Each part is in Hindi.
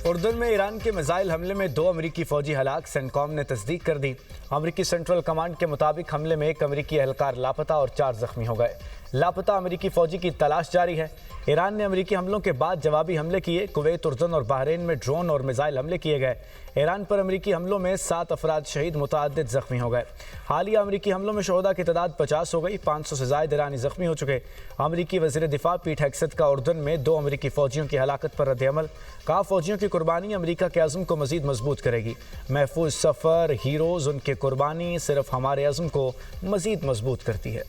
उर्दन में ईरान के मिसाइल हमले में 2 अमरीकी फौजी हलाक, सेंटकॉम ने तस्दीक कर दी। अमरीकी सेंट्रल कमांड के मुताबिक हमले में 1 अमरीकी एहलकार लापता और 4 जख्मी हो गए। लापता अमरीकी फौजी की तलाश जारी है। ईरान ने अमरीकी हमलों के बाद जवाबी हमले किए। कुवैत, उर्दन और बहरीन में ड्रोन और मिसाइल हमले किए गए। ईरान पर अमरीकी हमलों में 7 अफराद शहीद, मुतअद्दिद जख्मी हो गए। हालिया अमरीकी हमलों में शोहदा की तादाद 50 हो गई। 500 से ज़ायद ईरानी जख्मी हो चुके। अमरीकी वज़ीर दिफा पीट हेग्सेथ का उर्दन में 2 अमरीकी फौजियों की हलाकत पर रद्द-ए-अमल। कहा, फौजियों की कुर्बानी अमरीका के अज़्म को मज़ीद मजबूत करेगी। महफूज सफ़र, हीरोज़, उनकी कुर्बानी सिर्फ हमारे अज़्म को मज़ीद मजबूत करती है।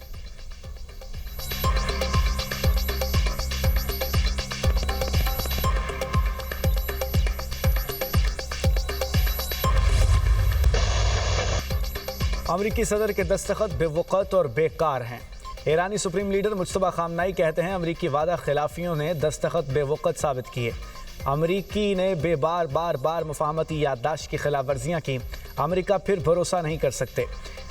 अमरीकी सदर के दस्तखत बेवक़्त और बेकार हैं। ईरानी सुप्रीम लीडर मुज्तबा खामनाई कहते हैं, अमरीकी वादा खिलाफियों ने दस्तखत बेवक़्त साबित किए। अमरीकी ने बार मुफाहमती याददाश्त की खिलाफ वर्जियाँ की। अमरीका फिर भरोसा नहीं कर सकते।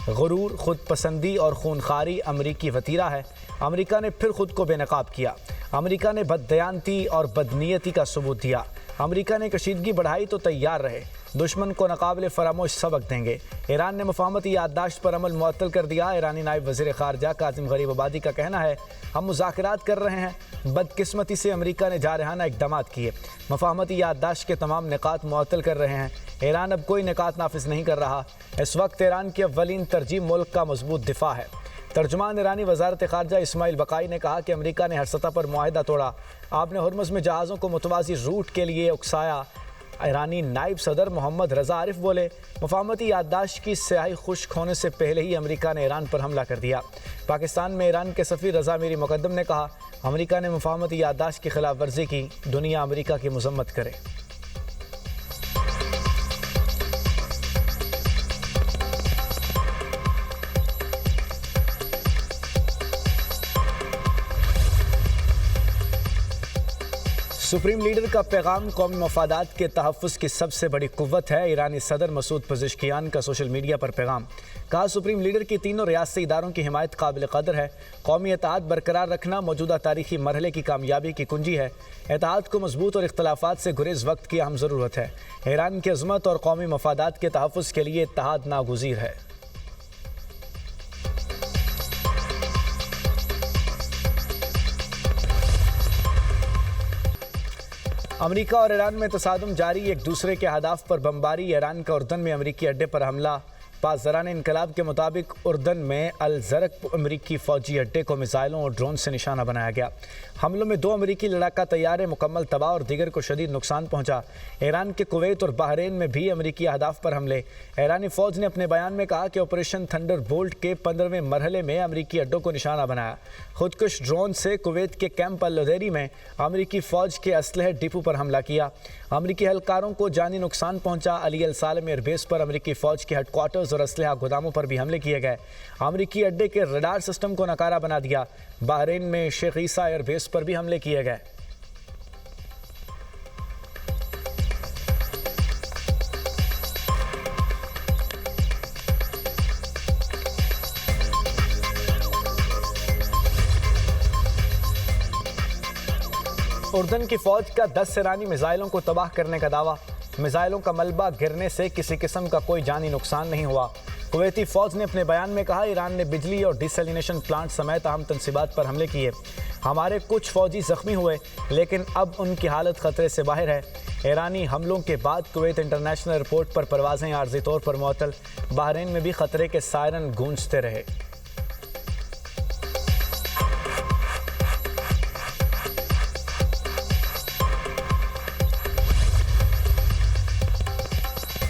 गुरूर, खुद पसंदी और खूनखारी अमरीकी वतीरा है। अमरीका ने फिर खुद को बेनकाब किया। अमरीका ने बददयांती और बदनीयती का सबूत दिया। अमरीका ने कशीदगी बढ़ाई तो तैयार रहे। दुश्मन को नाकाबिले फरामोश सबक देंगे। ईरान ने मुफाहमती याददाश्त पर अमल मुअत्तल कर दिया। ईरानी नायब वज़ीर ख़ारजा काज़िम गरीबाबादी का कहना है, हम मुज़ाकरात कर रहे हैं। बदकिस्मती से अमरीका ने जारहाना इक़दाम किए। मुफाहमती याददाश्त के तमाम निकात मुअत्तल कर रहे हैं। ईरान अब कोई निकात नाफिज नहीं कर रहा। इस वक्त ईरान की अव्वलीन तरजीह मुल्क का मजबूत दिफा है। तर्जुमान ईरानी वज़ारत ख़ारजा इस्माइल बकाई ने कहा कि अमरीका ने हर सतह पर मुआहिदा तोड़ा। आपने हुर्मुज़ में जहाज़ों को मुतवाज़ी रूट के लिए उकसाया। ईरानी नायब सदर मोहम्मद रज़ा आरिफ बोले, मुफाहमती याददाश्त की स्याही खुश्क होने से पहले ही अमरीका ने ईरान पर हमला कर दिया। पाकिस्तान में ईरान के सफ़ीर रज़ा मीरी मुक़द्दम ने कहा, अमरीका ने मुफाहमती याददाश्त की खिलाफ वर्जी की। दुनिया अमरीका की मज़म्मत करे। सुप्रीम लीडर का पैगाम कौमी मफादात के तहफ़्फ़ुज़ की सबसे बड़ी कुव्वत है। ईरानी सदर मसूद पज़ेश्कियान का सोशल मीडिया पर पैगाम। कहा, सुप्रीम लीडर की तीनों रियासती इदारों की हिमायत काबिल क़दर है। कौमी इत्तेहाद बरकरार रखना मौजूदा तारीखी मरहले की कामयाबी की कुंजी है। इत्तेहाद को मजबूत और इख्तलाफात से गुरेज वक्त की अहम ज़रूरत है। ईरान की अज़मत और कौमी मफादात के तहफ़्फ़ुज़ के लिए इत्तेहाद नागुज़ीर है। अमरीका और ईरान में तसादुम जारी। एक दूसरे के अहदाफ पर बमबारी। ईरान का उर्दन में अमरीकी अड्डे पर हमला। पासदरान इनकलाब के मुताबिक उर्दन में अल ज़रक़ अमरीकी फ़ौजी अड्डे को मिसाइलों और ड्रोन से निशाना बनाया गया। हमलों में 2 अमरीकी लड़ाका तैयारे मुकम्मल तबाह और दीगर को शदीद नुकसान पहुंचा। ईरान के कुवैत और बहरीन में भी अमरीकी अहदाफ पर हमले। ईरानी फ़ौज ने अपने बयान में कहा कि ऑपरेशन थंडरबोल्ट के 15वें मरहले में अमरीकी अड्डों को निशाना बनाया। खुदकुश ड्रोन से कुवैत के कैंप अल-लुदैरी में अमरीकी फ़ौज के असलहे डिपो पर हमला किया। अमरीकी एहलकारों को जानी नुकसान पहुंचा। अली अल सालेम एयरबेस पर अमरीकी फ़ौज के हेडक्वार्टर्स और असलहा गोदामों पर भी हमले किए गए। अमरीकी अड्डे के रडार सिस्टम को नकारा बना दिया। बहरीन में शेख ईसा एयरबेस पर भी हमले किए गए। उर्दन की फ़ौज का 10 ईरानी मिसाइलों को तबाह करने का दावा। मिसाइलों का मलबा गिरने से किसी किस्म का कोई जानी नुकसान नहीं हुआ। कुवैती फ़ौज ने अपने बयान में कहा, ईरान ने बिजली और डिसैलिनेशन प्लांट समेत अहम तंसीबात पर हमले किए। हमारे कुछ फ़ौजी ज़ख्मी हुए, लेकिन अब उनकी हालत ख़तरे से बाहर है। ईरानी हमलों के बाद कुवैत इंटरनेशनल एयरपोर्ट पर परवाज़ें आर्ज़ी तौर पर मुअत्तल। बहरीन में भी ख़तरे के सायरन गूंजते रहे।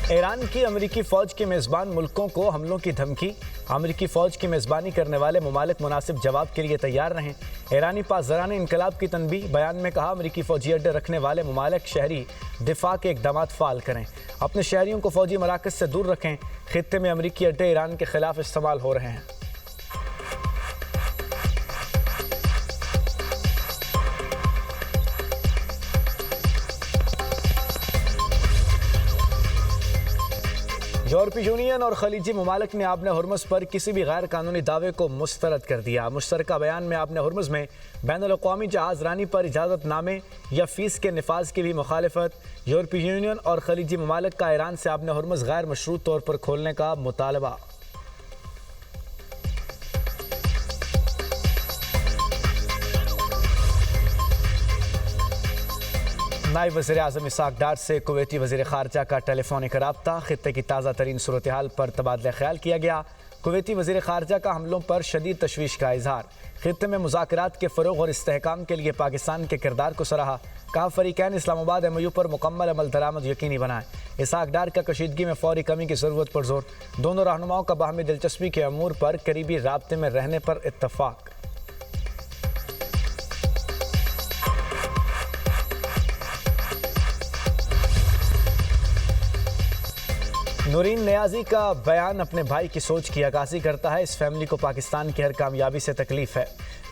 ईरान की अमरीकी फ़ौज के मेज़बान मुल्कों को हमलों की धमकी। अमरीकी फ़ौज की मेज़बानी करने वाले ममालिक मुनासिब जवाब के लिए तैयार रहें। ईरानी पासदरान इनकलाब की तनबीह। बयान में कहा, अमरीकी फ़ौजी अड्डे रखने वाले ममालिक शहरी दिफा के इक़दामात फ़ाल करें। अपने शहरियों को फ़ौजी मराकज़ से दूर रखें। ख़ित्ते में अमरीकी अड्डे ईरान के ख़िलाफ़ इस्तेमाल हो रहे हैं। यूरोपीय यूनियन और खलीजी ममालिक ने आबने हुर्मुज़ पर किसी भी गैर कानूनी दावे को मुस्तरद कर दिया। मुश्तरका बयान में आबने हुर्मुज़ में बैनुल-अक़वामी जहाज़रानी पर इजाज़तनामे या फ़ीस के निफाज की भी मुखालिफत। यूरोपीय यूनियन और खलीजी ममालिक का ईरान से आबने हुर्मुज़ गैर मशरूत तौर पर खोलने का मुतालबा। नायब वज़ीर-ए-आज़म इसहाक़ डार से कुवैती वज़ीर ख़ारजा का टेलीफोनिक रब्ता। ख़ित्ते की ताज़ा तरीन सूरत हाल पर तबादला ख्याल किया गया। कुवैती वज़ीर ख़ारजा का हमलों पर शदीद तशवीश का इजहार। ख़ित्ते में मुज़ाकरात के फ़रोग़ और इस्तेहकाम के लिए पाकिस्तान के किरदार को सराहा। कहा फ़रीक़ैन इस्लामाबाद MOU पर मुकम्मल अमल दरामद यकीनी बनाएं। इसहाक़ डार का कशीदगी में फ़ौरी कमी की ज़रूरत पर जोर। दोनों रहनुमाओं का बाहमी दिलचस्पी के अमूर पर करीबी राब्ते में रहने पर इत्तफ़ाक़। नूरीन नियाज़ी का बयान अपने भाई की सोच की अक्कासी करता है। इस फैमिली को पाकिस्तान की हर कामयाबी से तकलीफ है।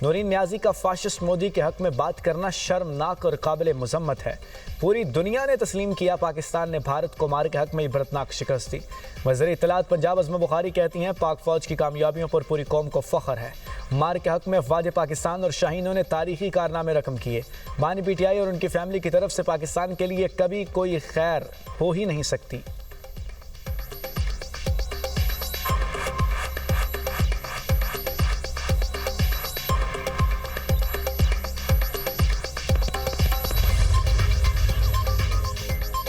नूरीन नियाज़ी का फाशिस्ट मोदी के हक में बात करना शर्मनाक और काबिल मुज़म्मत है। पूरी दुनिया ने तस्लीम किया पाकिस्तान ने भारत को मार के हक में इबरतनाक शिकस्त दी। वज़ीर इत्तलात पंजाब अज़मा बुखारी कहती हैं पाक फ़ौज की कामयाबियों पर पूरी कौम को फ़ख्र है। मार के हक में अफ़वाज पाकिस्तान और शाहीनों ने तारीखी कारनामे रकम किए। बानी PTI और उनकी फैमिली की तरफ से पाकिस्तान के लिए कभी कोई खैर हो ही नहीं सकती।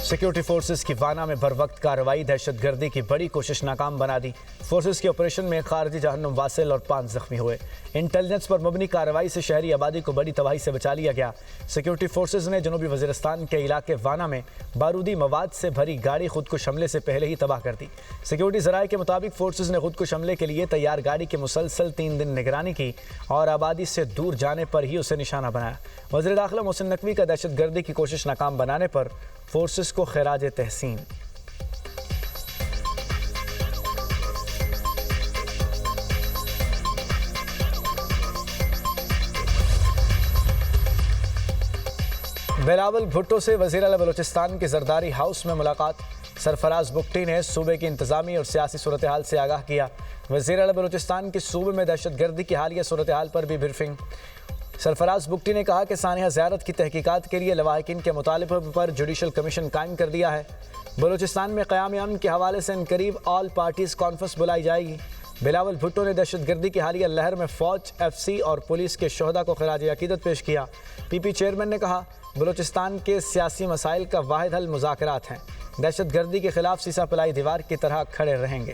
सिक्योरिटी फोर्सेस की वाना में बरवक्त कार्रवाई। दहशतगर्दी की बड़ी कोशिश नाकाम बना दी। फोर्सेस के ऑपरेशन में खारजी जहन्नुम वासिल और 5 जख्मी हुए। इंटेलिजेंस पर मबनी कार्रवाई से शहरी आबादी को बड़ी तबाही से बचा लिया गया। सिक्योरिटी फोर्सेस ने जनूबी वज़ीरिस्तान के इलाके वाना में बारूदी मवाद से भरी गाड़ी खुदकुश हमले से पहले ही तबाह कर दी। सिक्योरिटी ज़राए के मुताबिक फोर्सेस ने खुदकुश हमले के लिए तैयार गाड़ी की मुसलसल 3 दिन निगरानी की और आबादी से दूर जाने पर ही उसे निशाना बनाया। वज़ीर दाखिला मोहसिन नकवी का दहशतगर्दी की कोशिश नाकाम बनाने पर फोर्सेस को खिराज तहसीन। बिलावल भुट्टो से वज़ीर आला बलूचिस्तान के जरदारी हाउस में मुलाकात। सरफराज बुगटी ने सूबे की इंतजामी और सियासी सूरत हाल से आगाह किया। वज़ीर आला बलूचिस्तान के सूबे में दहशतगर्दी की हालिया सूरत हाल पर भी ब्रीफिंग। सरफराज बुगटी ने कहा कि सानिया ज़ियारत की तहकीकात के लिए लवाहिकीन के मुतालिबे पर जुडिशल कमीशन कायम कर दिया है। बलूचिस्तान में क़याम अमन के हवाले से इनकरीब ऑल पार्टीज़ कॉन्फ्रेंस बुलाई जाएगी। बिलावल भुट्टो ने दहशतगर्दी की हालिया लहर में फ़ौज, FC और पुलिस के शोहदा को खिराज अकीदत पेश किया। PP चेयरमैन ने कहा बलूचिस्तान के सियासी मसाइल का वाहिद हल मुज़ाकरात हैं। दहशतगर्दी के खिलाफ सीसा पिलाई दीवार की तरह खड़े रहेंगे।